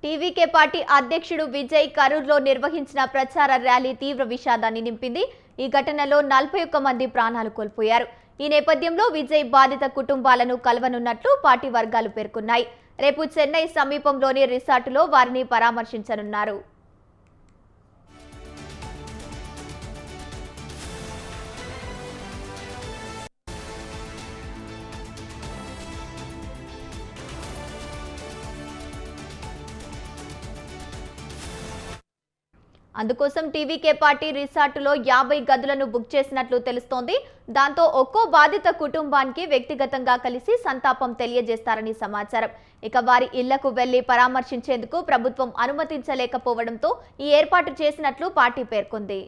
TVK party అధ్యక్షుడు విజయ్ కరూర్లో నిర్వహించిన ప్రచార ర్యాలీ తీవ్ర విషాదాన్ని నింపింది. ఈ ఘటనలో 41 మంది ప్రాణాలు కోల్పోయారు. ఈ నేపథ్యంలో విజయ్ బాధిత కుటుంబాలను కలవనున్నట్లు పార్టీ వర్గాలు పేర్కొన్నాయి. రేపు చెన్నై సమీపంలోని రిసార్టులో వారిని పరామర్శించనున్నారు. అందుకోసం టీవీకే పార్టీ రిసార్టులో 50 గదులను బుక్ చేసినట్లు తెలుస్తోంది. దాంతో ఒక్కో బాధిత కుటుంబానికి వ్యక్తిగతంగా కలిసి సంతాపం తెలియజేస్తారని సమాచారం. ఇక వారి ఇళ్లకు వెళ్లి పరామర్శించేందుకు ప్రభుత్వం అనుమతించలేకపోవడంతో ఈ ఏర్పాటు చేసినట్లు పార్టీ పేర్కొంది.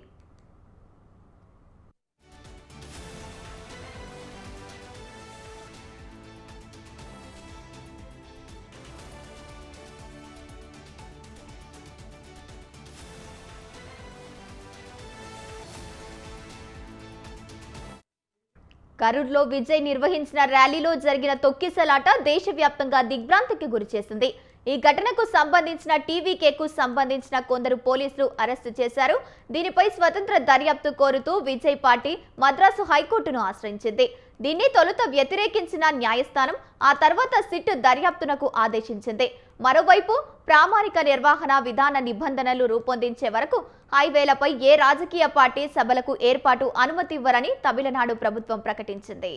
కరూర్లో విజయ్ నిర్వహించిన ర్యాలీలో జరిగిన తొక్కిసలాట దేశవ్యాప్తంగా దిగ్భ్రాంతికి గురిచేసింది. ఈ ఘటనకు సంబంధించిన టీవీకేకు సంబంధించిన కొందరు పోలీసులు అరెస్టు చేశారు. దీనిపై స్వతంత్ర దర్యాప్తు కోరుతూ విజయ్ పార్టీ మద్రాసు హైకోర్టును ఆశ్రయించింది. దీన్ని తొలుత వ్యతిరేకించిన న్యాయస్థానం ఆ తర్వాత సిట్ దర్యాప్తునకు ఆదేశించింది. మరోవైపు ప్రామాణిక నిర్వహణ విధాన నిబంధనలు రూపొందించే వరకు హైవేలపై ఏ రాజకీయ పార్టీ సభలకు ఏర్పాటు అనుమతి ఇవ్వరని తమిళనాడు ప్రభుత్వం ప్రకటించింది.